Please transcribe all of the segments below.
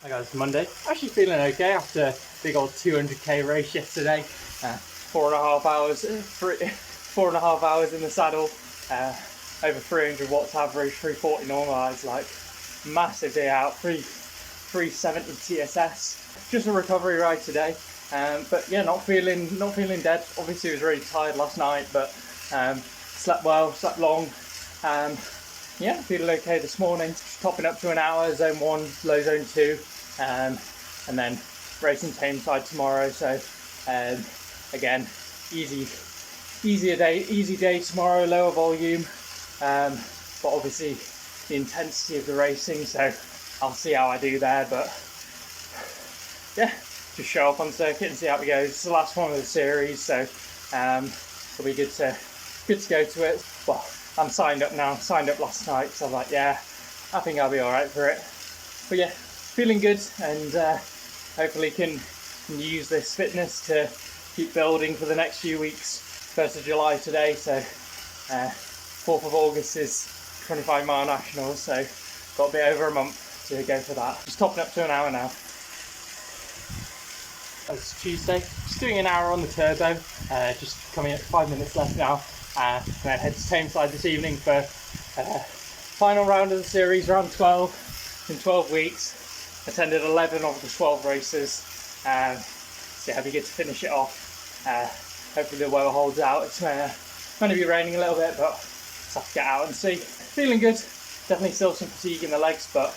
Hi guys, Monday. Actually feeling okay after a big old 200k race yesterday. 4.5 hours, 4.5 hours in the saddle. Over 300 watts average, 340 normalised. Like massive day out. 370 TSS. Just a recovery ride today. But yeah, not feeling dead. Obviously, I was really tired last night, but slept well, slept long. Yeah, feeling okay this morning. Just topping up to an hour, zone 1, low zone 2, and then racing Tameside tomorrow. So again, easy day tomorrow, lower volume, but obviously the intensity of the racing. So I'll see how I do there. But yeah, just show up on circuit and see how it goes. It's the last one of the series, so it'll be good to go to it. Well, I'm signed up now. Signed up last night, so I'm like, yeah, I think I'll be all right for it. But yeah, feeling good, and hopefully can use this fitness to keep building for the next few weeks. 1st of July today, so 4th of August is 25-mile nationals, so got a bit over a month to go for that. Just topping up to an hour now. It's Tuesday, just doing an hour on the turbo, just coming at 5 minutes left now. And then head to Tameside this evening for final round of the series, round 12 in 12 weeks. Attended 11 of the 12 races, so yeah, it'll be good to finish it off. Hopefully the weather holds out. It's going to be raining a little bit, but just have to get out and see. Feeling good, definitely still some fatigue in the legs, but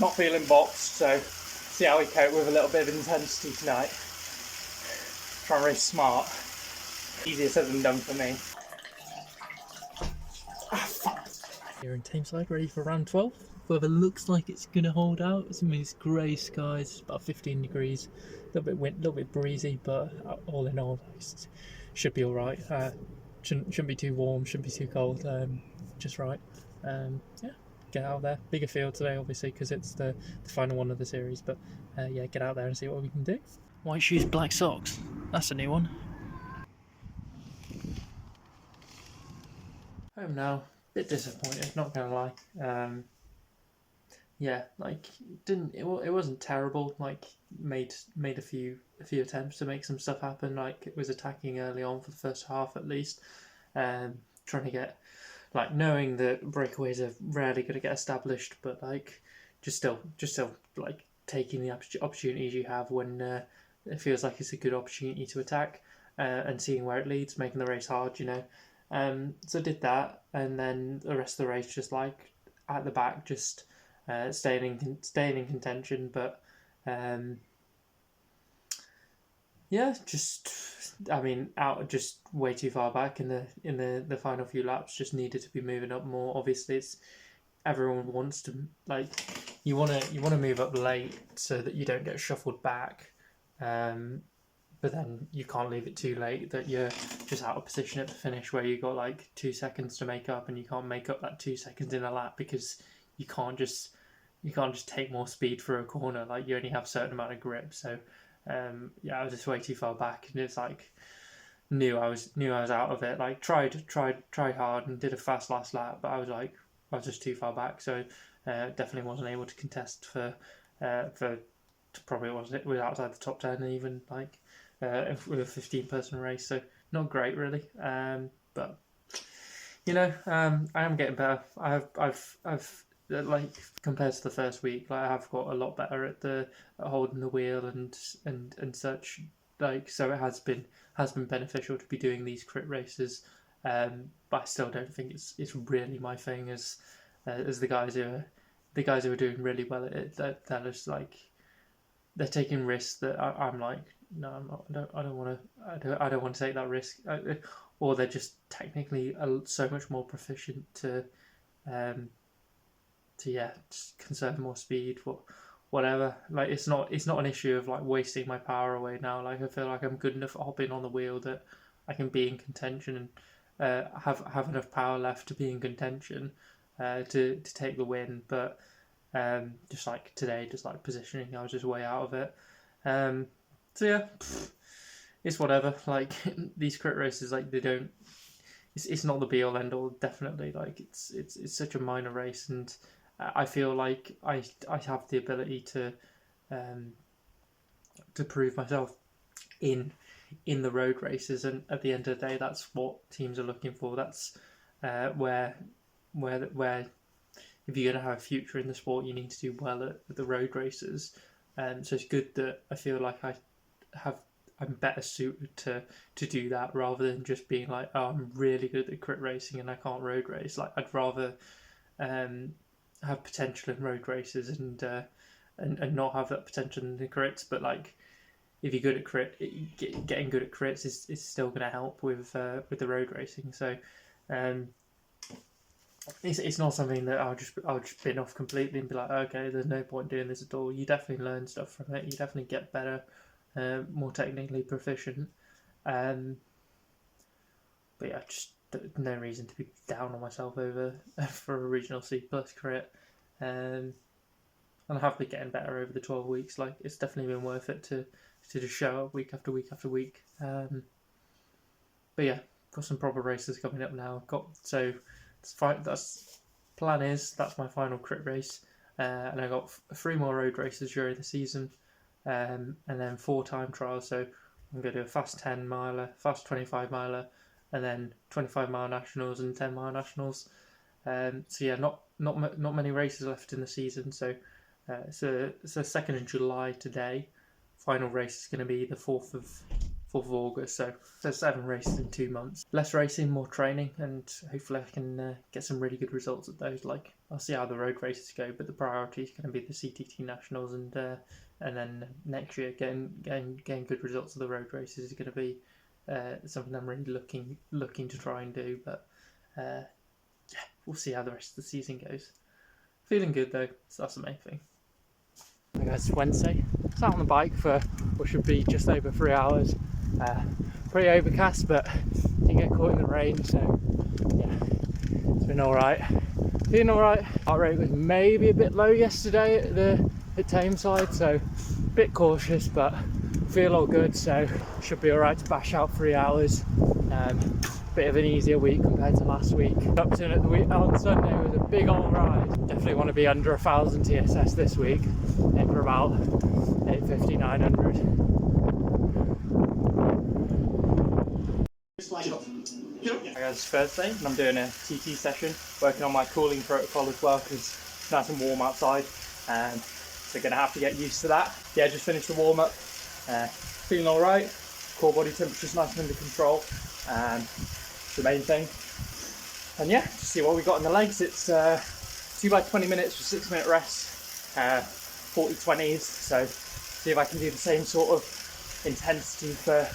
not feeling boxed, so see how we cope with a little bit of intensity tonight. Try and race smart. Easier said than done for me. Here in Tameside, ready for round 12. Weather looks like it's going to hold out. It's these grey skies, it's about 15 degrees. A little bit wind, a little bit breezy, but all in all, it should be all right. Shouldn't be too warm, shouldn't be too cold. Just right. Yeah, get out there. Bigger field today, obviously, because it's the final one of the series. But yeah, get out there and see what we can do. White shoes, black socks. That's a new one. Home now, bit disappointed, not gonna lie. Yeah, like it wasn't terrible. Like made a few attempts to make some stuff happen. Like it was attacking early on for the first half at least. Trying to get, like, knowing that breakaways are rarely going to get established, but like just still like taking the opportunities you have when it feels like it's a good opportunity to attack, and seeing where it leads, making the race hard, you know. So I did that, and then the rest of the race just like at the back, just staying in contention. But yeah, out just way too far back in the final few laps. Just needed to be moving up more. Obviously, it's everyone wants to, like, you want to move up late so that you don't get shuffled back. But then you can't leave it too late that you're just out of position at the finish where you got like 2 seconds to make up, and you can't make up that 2 seconds in a lap because you can't just take more speed for a corner. Like, you only have a certain amount of grip. So yeah, I was just way too far back, and it's like knew I was out of it. Like tried hard and did a fast last lap, but I was just too far back. So definitely wasn't able to contest for probably was outside the top 10 even, like with a 15-person race. So not great really, but you know, I am getting better. I've like, compared to the first week, like, I have got a lot better at holding the wheel and such. Like, so it has been beneficial to be doing these crit races, but I still don't think it's really my thing as the guys who are doing really well at it. They're just like, they're taking risks that I'm like, no, I'm not. I don't want to take that risk. Or they're just technically so much more proficient to just conserve more speed, whatever. Like, it's not an issue of like wasting my power away now. Like, I feel like I'm good enough at hopping on the wheel that I can be in contention and have enough power left to be in contention to take the win. But just like today, just like positioning, I was just way out of it. So yeah, it's whatever. Like, these crit races, like, they don't. It's not the be all end all. Definitely, like, it's such a minor race, and I feel like I have the ability to prove myself in the road races, and at the end of the day, that's what teams are looking for. That's where if you're going to have a future in the sport, you need to do well at the road races. So it's good that I feel like I'm better suited to do that, rather than just being like, oh, I'm really good at crit racing and I can't road race. Like, I'd rather have potential in road races and not have that potential in the crits. But like, if you're good at getting good at crits is still going to help with the road racing. So it's not something that I'll just bin off completely and be like, okay, there's no point doing this at all. You definitely learn stuff from it. You definitely get better, more technically proficient. But yeah, just no reason to be down on myself over for a regional C+ crit. And I have been getting better over the 12 weeks. Like, it's definitely been worth it to just show up week after week after week. But yeah, got some proper races coming up now. That's my final crit race, and I got 3 more road races during the season, and then 4 time trials. So I'm going to do a fast 10 miler, fast 25 miler, and then 25 mile nationals and 10 mile nationals. So yeah, not many races left in the season. So it's 2nd of July today. Final race is going to be the 4th of August. So 7 races in 2 months. Less racing, more training, and hopefully I can get some really good results at those. Like, I'll see how the road races go, but the priority is going to be the CTT nationals, and then next year getting good results of the road races is going to be something I'm really looking to try and do. But yeah, we'll see how the rest of the season goes. Feeling good though, so that's the main thing. Hey guys, it's Wednesday. Sat on the bike for what should be just over 3 hours. Pretty overcast, but didn't get caught in the rain, so yeah, it's been alright. Feeling alright. Heart rate was maybe a bit low yesterday at Tameside, so a bit cautious, but feel all good, so should be alright to bash out 3 hours. Bit of an easier week compared to last week. Upton at the week on Sunday was a big old ride. Definitely want to be under 1,000 TSS this week, in for about 850, 900. I guess it's Thursday and I'm doing a TT session, working on my cooling protocol as well because it's nice and warm outside, so going to have to get used to that. Yeah, just finished the warm up, feeling alright, core body temperature's nice and under control. The main thing, and yeah, just see what we got in the legs. It's 2 by 20 minutes for 6-minute rest, 40-20s, so see if I can do the same sort of intensity for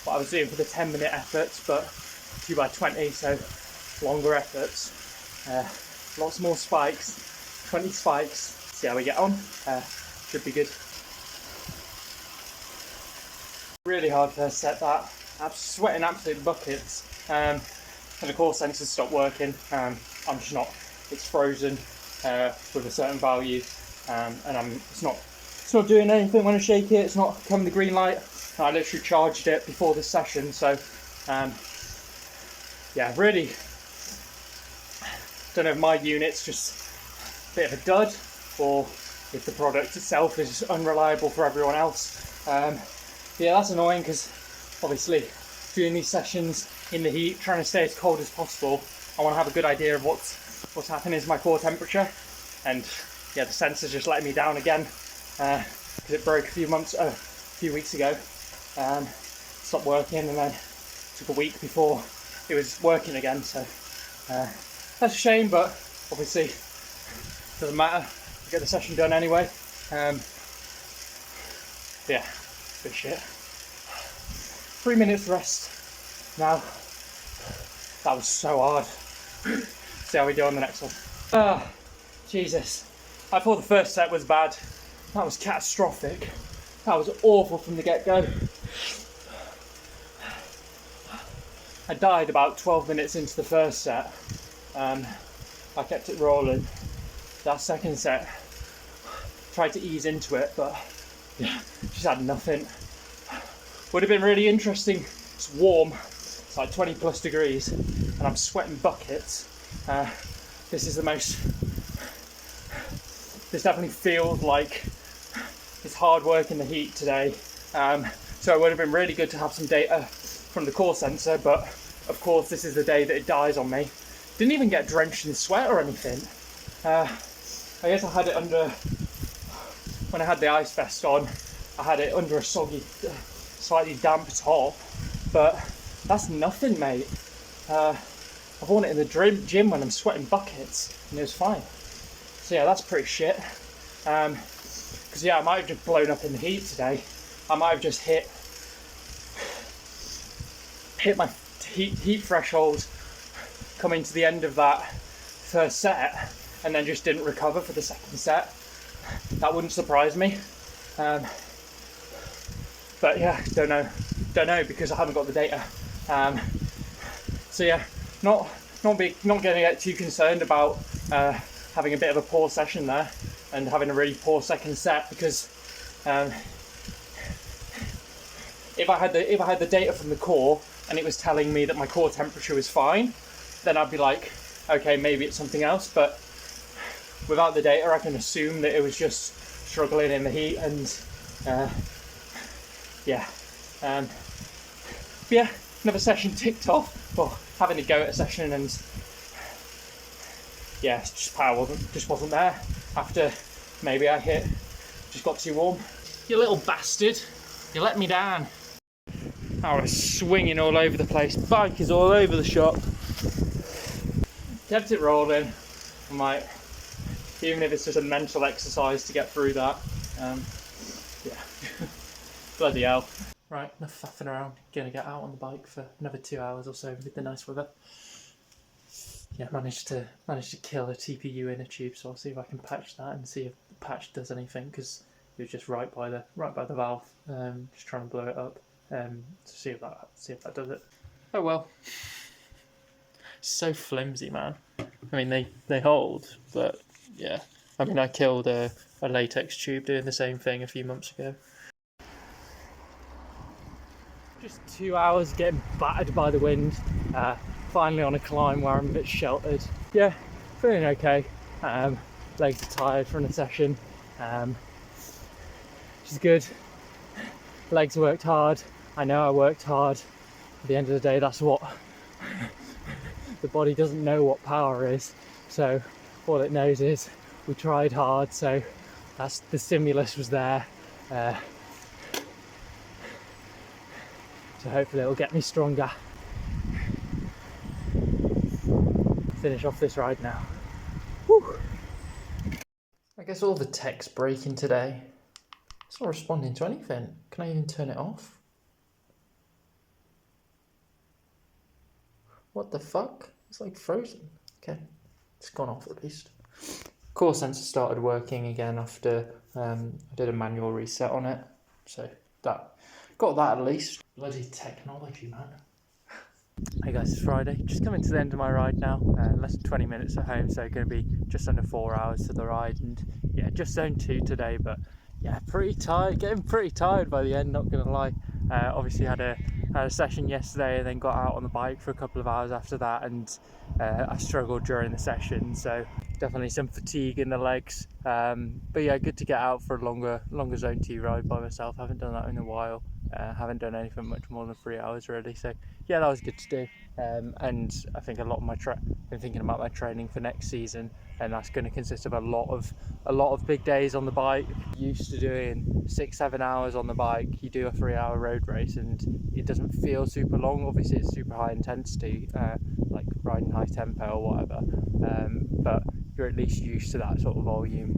what I was doing for the 10-minute efforts, but 2 by 20, so longer efforts, lots more spikes, 20 spikes, see how we get on. Should be good. Really hard first set that. I'm sweating absolute buckets, and of course sensors stopped working. I'm just not, it's frozen with a certain value, and it's not doing anything when I shake it. It's not coming the green light. I literally charged it before this session, so yeah, really don't know if my unit's just a bit of a dud or if the product itself is unreliable for everyone else. Yeah, that's annoying because obviously doing these sessions in the heat, trying to stay as cold as possible, I want to have a good idea of what's happening to my core temperature, and yeah, the sensor's just letting me down again because it broke a few weeks ago. Stopped working, and then took a week before it was working again, so that's a shame, but obviously doesn't matter, I get the session done anyway. Yeah, good shit. 3 minutes rest now. That was so hard. See how we do on the next one. Ah, Jesus. I thought the first set was bad. That was catastrophic. That was awful from the get-go. I died about 12 minutes into the first set. I kept it rolling. That second set, tried to ease into it, but yeah, just had nothing. Would have been really interesting. It's warm, it's like 20 plus degrees, and I'm sweating buckets. This is the most this definitely feels like it's hard work in the heat today. So it would have been really good to have some data from the core sensor, but of course this is the day that it dies on me. Didn't even get drenched in sweat or anything. I guess I had it under, when I had the ice vest on, I had it under a soggy, slightly damp top, but that's nothing, mate. I've worn it in the gym when I'm sweating buckets, and it was fine. So yeah, that's pretty shit. Because yeah, I might have just blown up in the heat today. I might have just hit my heat threshold coming to the end of that first set, and then just didn't recover for the second set. That wouldn't surprise me. But yeah, don't know because I haven't got the data. So yeah, not going to get too concerned about having a bit of a poor session there and having a really poor second set, because if I had the data from the core and it was telling me that my core temperature was fine, then I'd be like, okay, maybe it's something else. But without the data, I can assume that it was just struggling in the heat, and yeah. Yeah, another session ticked off, or having to go at a session, and yeah, just power wasn't there after maybe I just got too warm. You little bastard, you let me down. I was swinging all over the place, bike is all over the shop. Kept it rolling. I'm like, even if it's just a mental exercise to get through that, yeah. Bloody hell. Right, enough faffing around. Gonna get out on the bike for another 2 hours or so with the nice weather. Yeah, managed to kill a TPU inner tube, so I'll see if I can patch that and see if the patch does anything, because it was just right by the valve. Just trying to blow it up. To see if that does it. Oh well. So flimsy, man. I mean, they hold, but yeah. I mean, I killed a latex tube doing the same thing a few months ago. Just 2 hours getting battered by the wind. Finally on a climb where I'm a bit sheltered. Yeah, feeling okay. Legs are tired from the session, which is good. Legs worked hard. I know I worked hard. At the end of the day, that's what the body doesn't know what power is. So all it knows is we tried hard. So that's the stimulus was there. So hopefully it'll get me stronger. Finish off this ride now. Whew. I guess all the tech's breaking today. It's not responding to anything. Can I even turn it off? What the fuck? It's like frozen. Okay, it's gone off at least. Core sensor started working again after I did a manual reset on it. So that got that at least. Bloody technology, man. Hey guys, it's Friday. Just coming to the end of my ride now. Less than 20 minutes at home, so going to be just under 4 hours to the ride. And yeah, just zone 2 today, but yeah, pretty tired. Getting pretty tired by the end, not going to lie. Obviously had a session yesterday and then got out on the bike for a couple of hours after that, and I struggled during the session, so definitely some fatigue in the legs. But yeah, good to get out for a longer zone 2 ride by myself. Haven't done that in a while. Haven't done anything much more than 3 hours really, so yeah, that was good to do. And I think a lot of my been thinking about my training for next season, and that's going to consist of a lot of big days on the bike. Used to doing 6-7 hours on the bike. You do a 3-hour road race and it doesn't feel super long. Obviously it's super high intensity, like riding high tempo or whatever, but you're at least used to that sort of volume.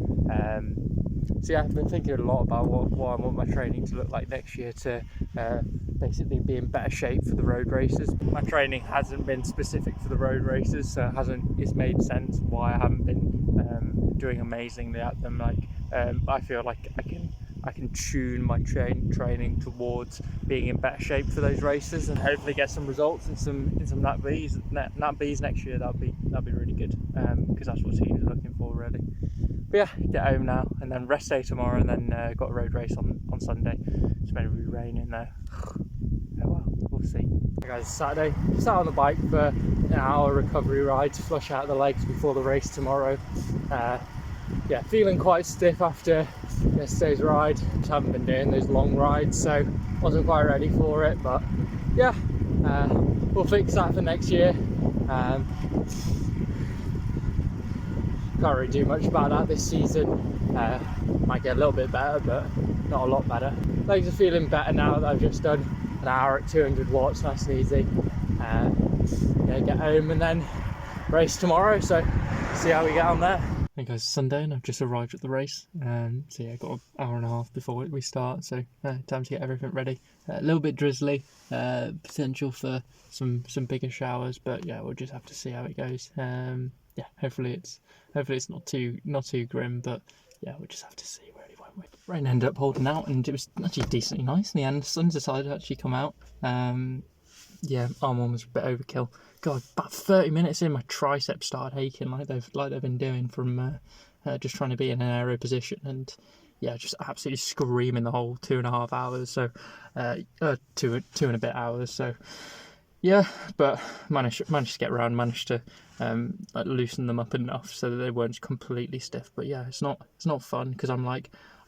So yeah, I've been thinking a lot about what I want my training to look like next year to basically be in better shape for the road races. My training hasn't been specific for the road races, so it's made sense why I haven't been doing amazingly at them. But I feel like I can tune my training towards being in better shape for those races, and hopefully get some results in some nat Bs next year. That'd be really good, because that's what teams are looking for really. But yeah, get home now and then rest day tomorrow, and then got a road race on Sunday. It's meant to be raining though. Oh well, we'll see. Hey guys, it's Saturday. Just out on the bike for an hour recovery ride to flush out the legs before the race tomorrow. yeah, feeling quite stiff after yesterday's ride. Just haven't been doing those long rides, so wasn't quite ready for it. But yeah, we'll fix that for next year. Can't really do much about that this season. Might get a little bit better, but not a lot better. Legs are feeling better now that I've just done an hour at 200 watts, nice and easy. Yeah, get home and then race tomorrow, so see how we get on there. Hey guys, it's Sunday and I've just arrived at the race. So yeah, got an hour and a half before we start, so time to get everything ready. A little bit drizzly, potential for some bigger showers, but yeah, we'll just have to see how it goes. Yeah, hopefully it's not too grim, but yeah, we'll just have to see where it went with. Rain ended up holding out, and it was actually decently nice in the end. The sun decided to actually come out. Yeah, arm on was a bit overkill. God, about 30 minutes in, my triceps started aching like they've been doing from just trying to be in an aero position, and yeah, just absolutely screaming the whole 2.5 hours. So, two and a bit hours. So, yeah, but managed to get around, managed to like loosen them up enough so that they weren't completely stiff. But yeah, it's not fun because I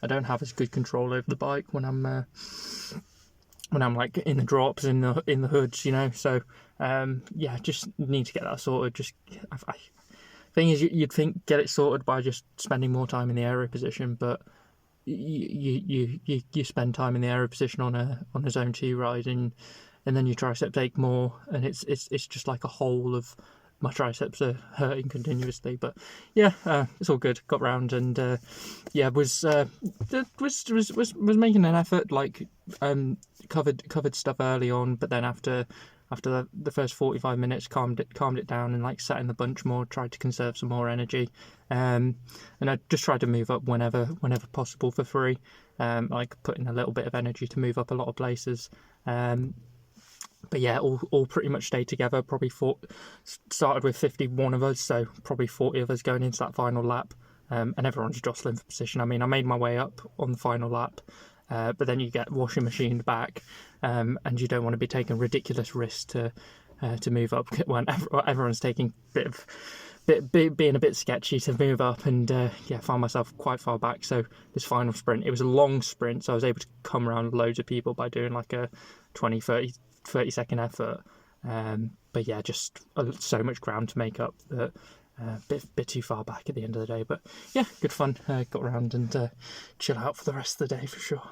don't have as good control over the bike when I'm like in the drops, in the hoods, you know. So yeah, just need to get that sorted. Thing is, you'd think get it sorted by just spending more time in the aero position, but you spend time in the aero position on a zone 2 ride, and then your triceps ache more, and it's just like a whole of my triceps are hurting continuously. But yeah, it's all good. Got round, and yeah, was making an effort, like covered stuff early on, but then after the first 45 minutes calmed it down, and like sat in the bunch more, tried to conserve some more energy, and I just tried to move up whenever possible for free, like putting a little bit of energy to move up a lot of places. But yeah, all pretty much stayed together. Probably started with 51 of us, so probably 40 of us going into that final lap, and everyone's jostling for position. I mean, I made my way up on the final lap, but then you get washing machined back, and you don't want to be taking ridiculous risks to move up when everyone's taking being a bit sketchy to move up, and yeah, found myself quite far back. So this final sprint, it was a long sprint, so I was able to come around loads of people by doing like a 30 second effort, but yeah, just so much ground to make up that bit too far back at the end of the day. But yeah, good fun. Got around and chill out for the rest of the day for sure.